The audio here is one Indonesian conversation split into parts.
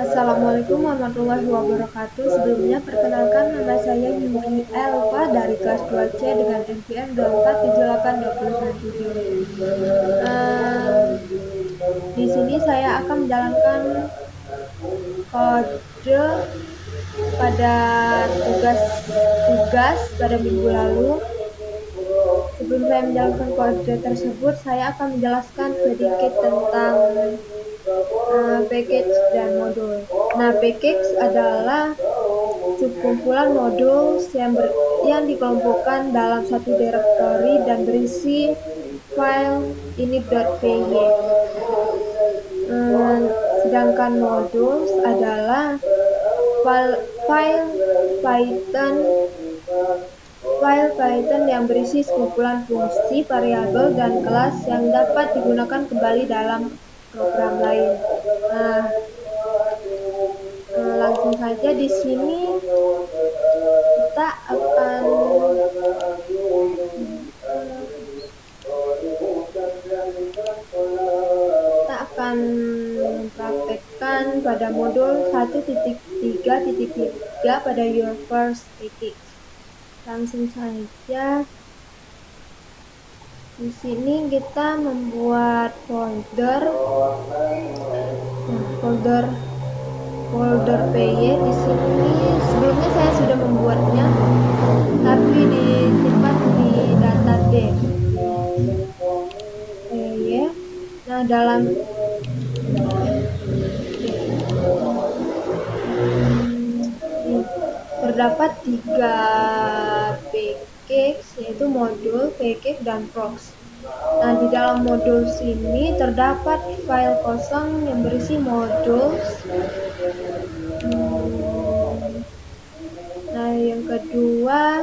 Assalamualaikum warahmatullahi wabarakatuh. Sebelumnya perkenalkan nama saya Yuri Elva dari kelas 2C dengan NPM 24782097. Di sini saya akan menjalankan kode pada tugas pada minggu lalu. Sebelum saya menjalankan kode tersebut, saya akan menjelaskan sedikit tentang package dan modul. Nah, package adalah sekumpulan modul yang dikelompokkan dalam satu direktori dan berisi file init.py. Sedangkan modul adalah file Python yang berisi sekumpulan fungsi, variabel, dan kelas yang dapat digunakan kembali dalam program lain. Nah, langsung saja di sini kita akan mempraktekkan pada modul 1.3.3 pada your first package. Langsung saja. Di sini kita membuat folder py. Di sini sebelumnya saya sudah membuatnya, tapi disimpan di database py. Nah, dalam terdapat 3 package, yaitu modul, package, dan procs. Nah, di dalam modul sini terdapat file kosong yang berisi modul. Nah, yang kedua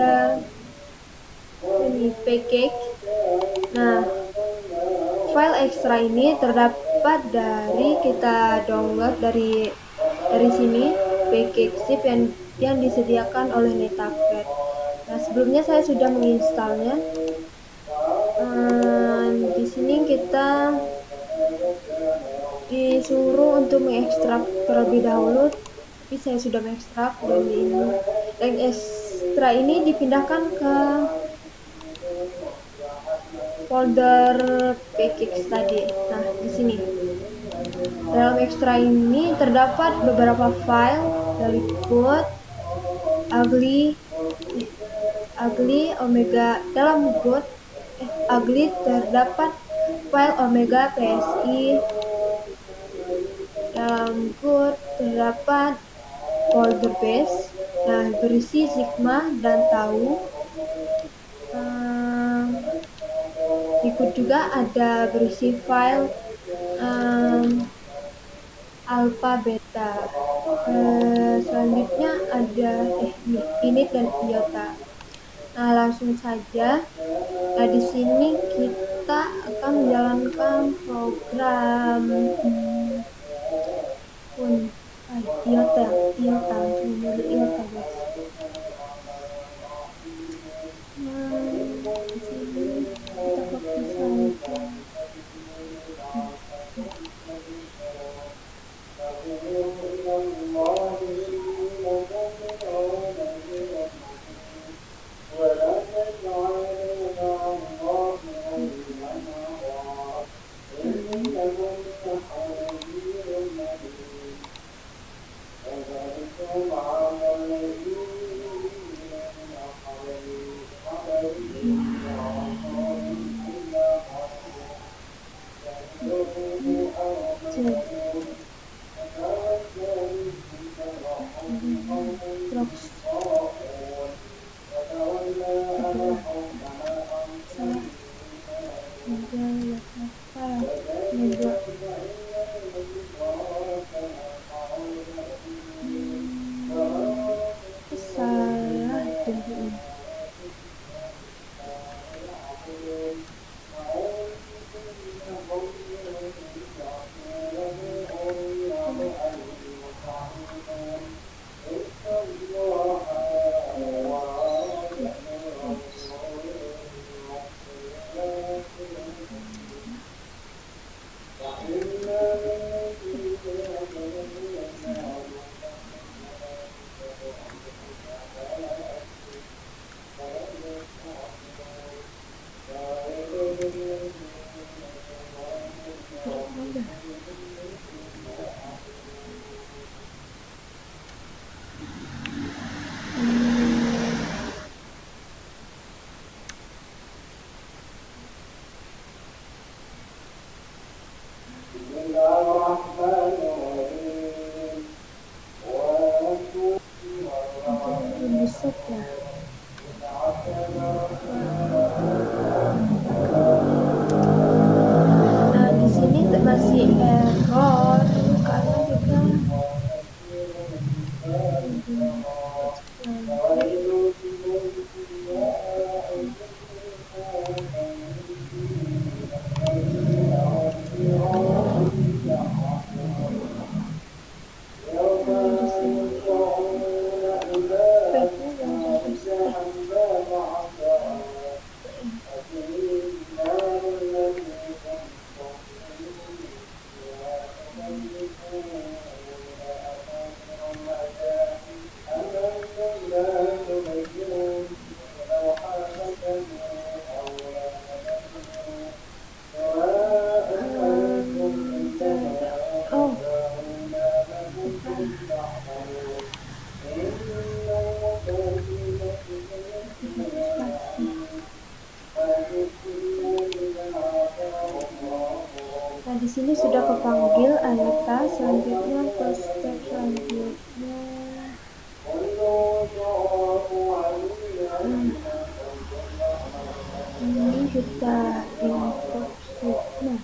ada ini package. Nah, file ekstra ini terdapat dari kita download dari sini, package zip yang disediakan oleh Netafed. Nah, sebelumnya saya sudah menginstalnya. Di sini kita disuruh untuk mengekstrak terlebih dahulu, tapi saya sudah mengekstrak dan yang ekstra ini dipindahkan ke folder package tadi. Nah, di sini dalam ekstra ini terdapat beberapa file dari code ugly omega. Dalam code ugly terdapat file omega psi. Dalam code terdapat folder base, nah berisi sigma dan tau. Ikut juga ada berisi file alpha beta. Selanjutnya ada init dan iota. Nah, langsung saja. Nah, di sini kita akan menjalankan program iota guys. Di sini kita fokus saja. Udah. Buset ya. Nah, di sini masih error karena kita Nah, di sini sudah kepanggil Ayata. Selanjutnya ke step selanjutnya. Ini kita import Sigma.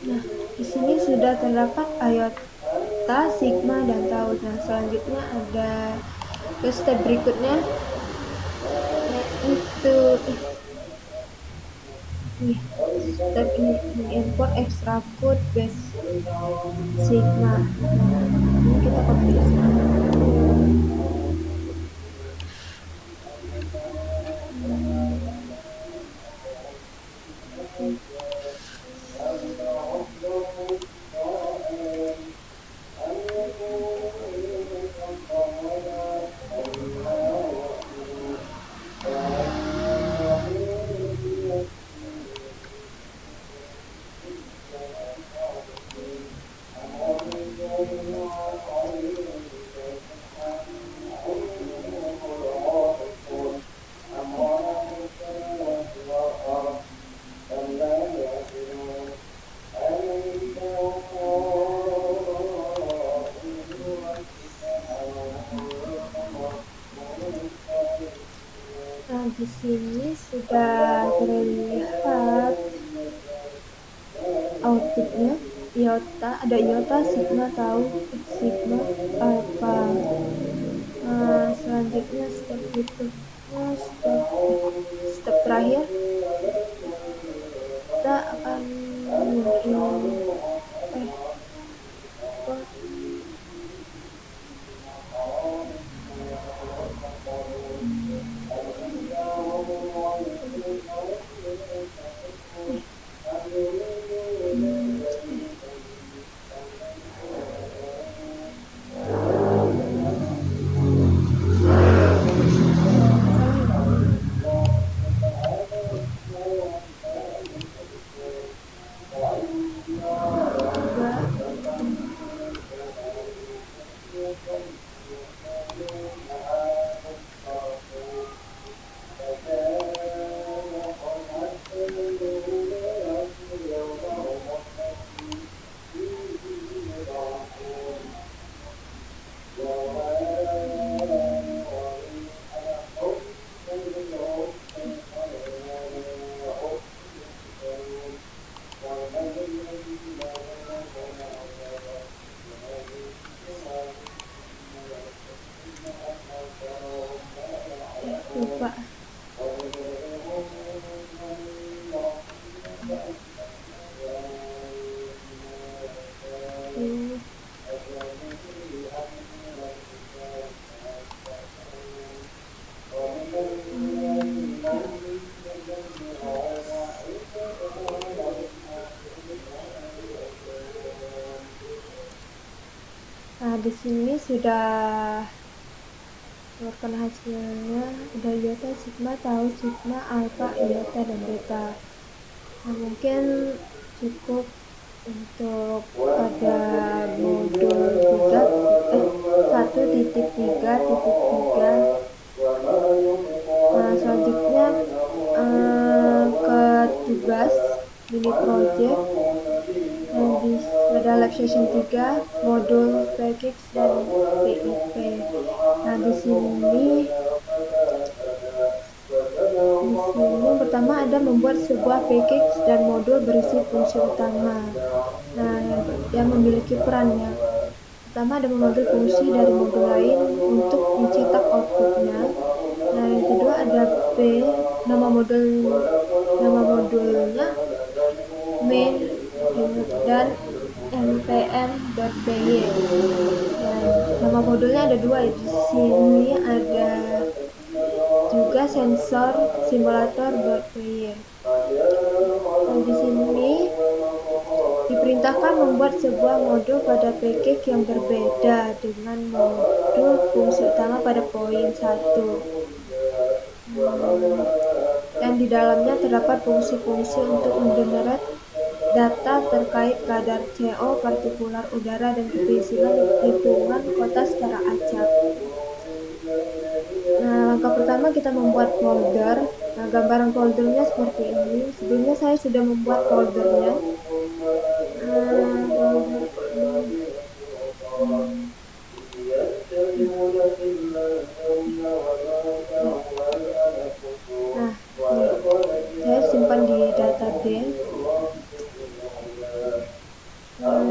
Nah, di sini sudah terdapat iota, sigma, dan tau. Nah, selanjutnya ada ke step berikutnya, yaitu step ini import extra code base sigma. Nah, ini kita copy. Nah, di sini sudah terlihat outputnya. Iota, ada iota, sigma, tau, sigma, alpha. Nah, selanjutnya step berikutnya, step terakhir, kita akan Pak. Hmm. Nah, di sini sudah keluarkan hasilnya, ada iota, sigma, tau, sigma, alpha, iota, dan beta. Nah, mungkin cukup untuk pada modul 1.3.3. Nah, selanjutnya ke tugas mini project yang pada lab session 3 modul PKX dan PIP. Nah, di sini yang pertama ada membuat sebuah package dan modul berisi fungsi utama. Nah, yang memiliki perannya. Pertama ada mengambil fungsi dari modul lain untuk mencetak outputnya. Nah, yang kedua ada P, nama modulnya main dan npm.py. Dan nama modulnya ada dua, di sini ada juga sensor simulator.py. Dan di sini diperintahkan membuat sebuah modul pada package yang berbeda dengan modul fungsi utama pada poin 1. Dan di dalamnya terdapat fungsi-fungsi untuk mengenerate data terkait kadar CO, partikular udara, dan keterisian hitungan kota secara acak. Nah, langkah pertama kita membuat folder. Nah, gambaran foldernya seperti ini. Sebelumnya saya sudah membuat foldernya. Nah, saya simpan di database.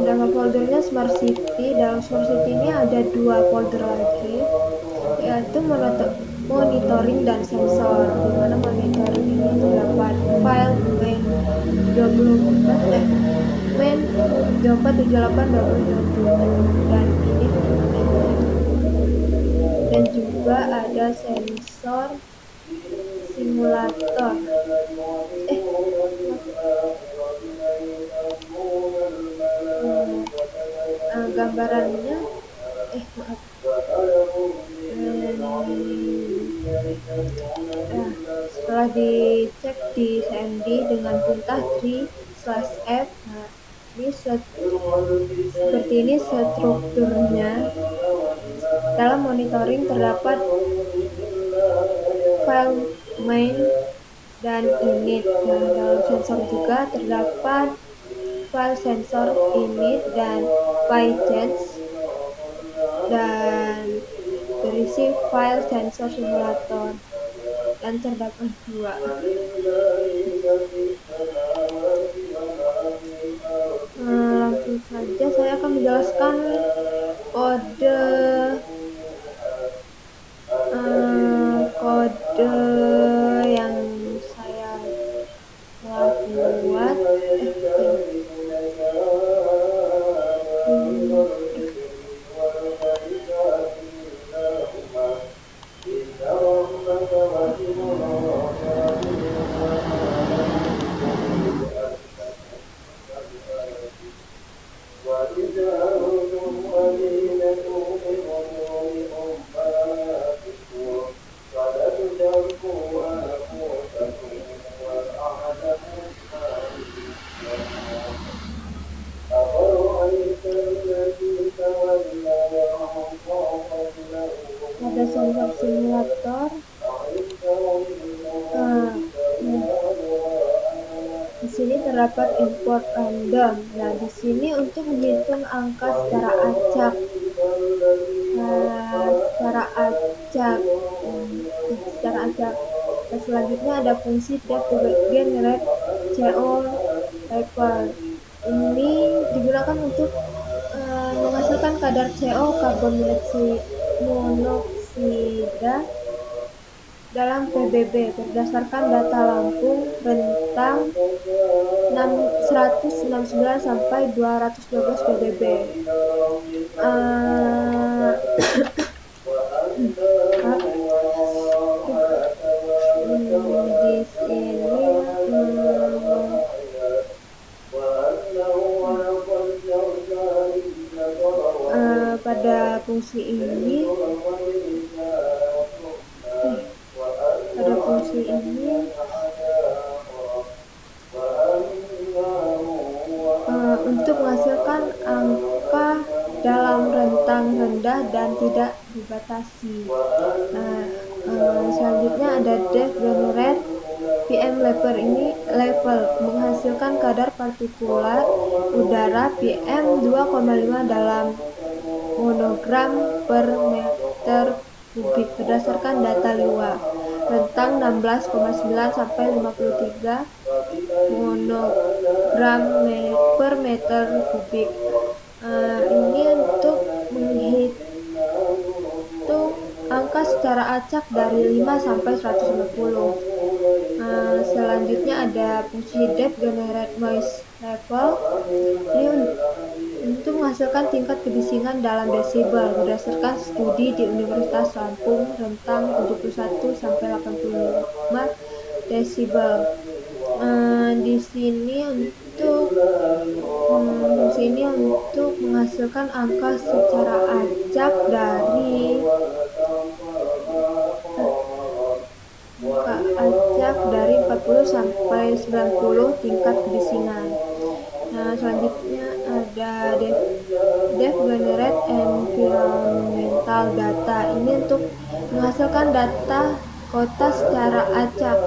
Nama foldernya Smart City. Dalam Smart City ini ada dua folder lagi, yaitu monitoring dan sensor. Di mana monitoring ini terdapat file main 2478.2027 dan ini dan juga ada sensor simulator. Gambarannya setelah dicek di CMD dengan perintah 3/f. Nah, ini seperti ini strukturnya. Dalam monitoring terdapat file main dan init. Nah, dalam sensor juga terdapat file sensor init dan PyCharts, dan berisi file sensor simulator, dan terdapat dua. Langsung saja saya akan menjelaskan kode yang saya telah buat. Ada sensor simulator. Di sini terdapat import random. Nah, di sini untuk menghitung angka secara acak. Dan selanjutnya ada fungsi depth to generate CO paper. Ini digunakan untuk menghasilkan kadar CO karbon monoksida dalam PBB berdasarkan data Lampung rentang 169 sampai 212 PBB. Di sini pada fungsi ini untuk menghasilkan angka dalam rentang rendah dan tidak dibatasi. Selanjutnya ada depth generate PM level menghasilkan kadar partikulat udara PM 2,5 dalam monogram per meter kubik berdasarkan data LIWA rentang 16,9 sampai 53 monogram per meter kubik. Ini untuk menghitung angka secara acak dari 5 sampai 150. Selanjutnya ada fungsi depth generate noise level. Ini untuk menghasilkan tingkat kebisingan dalam desibel berdasarkan studi di Universitas Lampung rentang 71 sampai 85 desibel. Di sini untuk menghasilkan angka secara acak dari 40 sampai 90 tingkat kebisingan. Selanjutnya ada depth generate environmental data. Ini untuk menghasilkan data kota secara acak.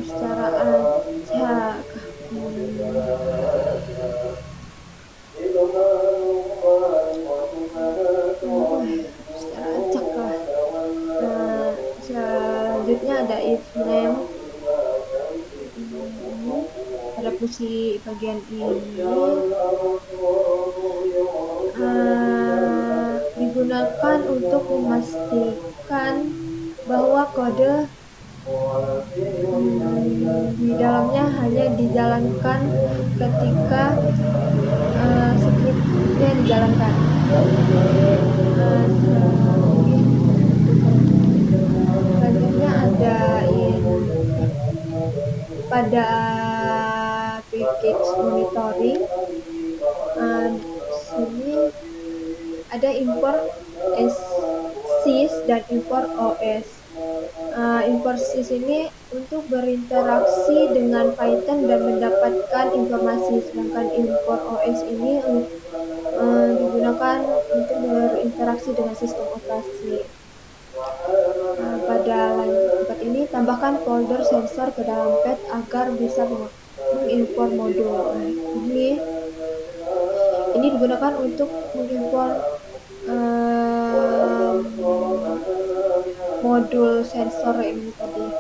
Secara acak. Selanjutnya ada if name. Pada fungsi bagian ini digunakan untuk memastikan bahwa kode di dalamnya hanya dijalankan ketika scriptnya dijalankan. Selanjutnya ada pada package monitoring. Sini ada import sys dan import os. Import sys ini untuk berinteraksi dengan Python dan mendapatkan informasi, sedangkan import os ini digunakan untuk berinteraksi dengan sistem operasi. Pada line 4 ini tambahkan folder sensor ke dalam pad agar bisa mengimpor modul. Ini digunakan untuk mengimpor modul sensor ini tadi.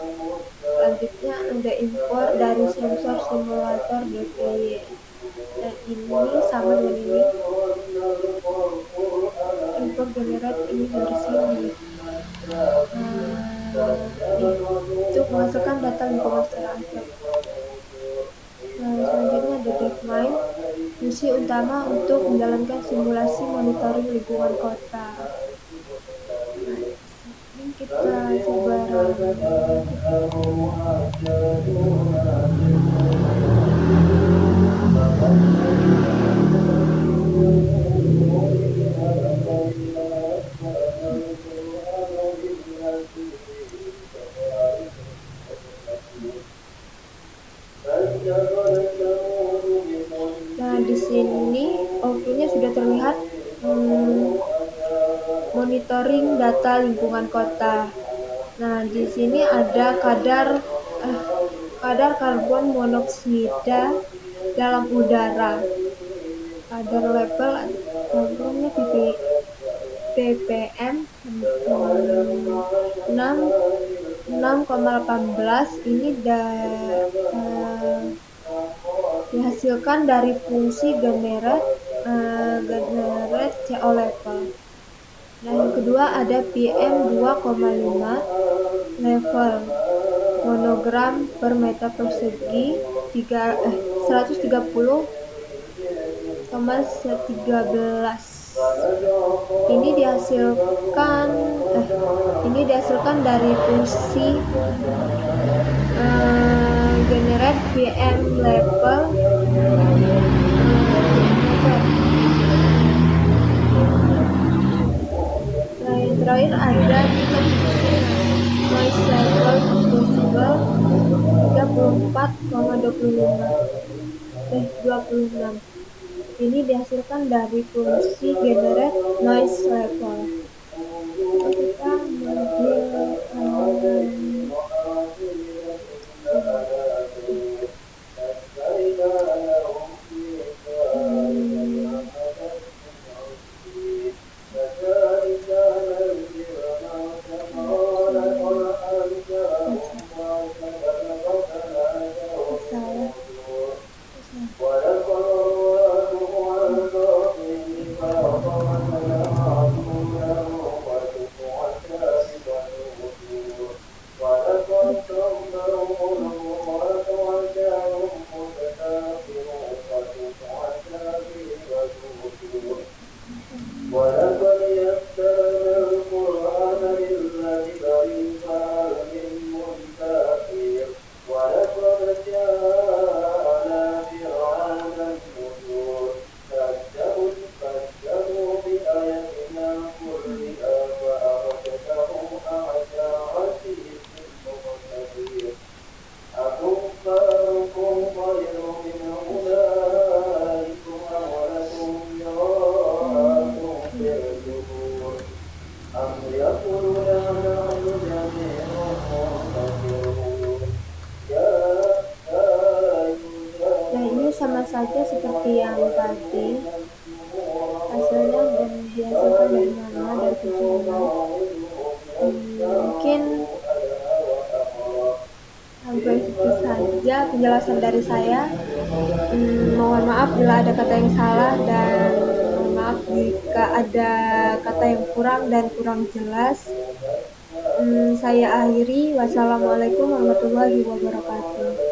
Selanjutnya ada impor dari sensor simulator DPY. Dan ini sama dengan ini. Import generate ini dari sini. Untuk menghasilkan data lingkungan secara acak. Selanjutnya ada DevMine, fungsi utama untuk menjalankan simulasi monitoring lingkungan kota. Ini kita coba di sini outputnya sudah terlihat monitoring data lingkungan kota. Di sini ada kadar karbon monoksida dalam udara. Kadar level contohnya ppm 6,18 ini dihasilkan dari fungsi generate CO level. Nah, yang kedua ada PM2,5 level monogram per meter persegi 130 sama 13. Ini dihasilkan dari fungsi generate PM level. Nah, yang terakhir ada tingkat noise level decibel 34,26. Ini dihasilkan dari fungsi generate noise level. Kita mengambil sama saja seperti yang tadi hasilnya, dan dihasilkan dari mana, dari kecilnya. Mungkin sampai itu saja penjelasan dari saya. Mohon maaf bila ada kata yang salah, dan mohon maaf jika ada kata yang kurang dan kurang jelas. Saya akhiri. Wassalamualaikum warahmatullahi wabarakatuh.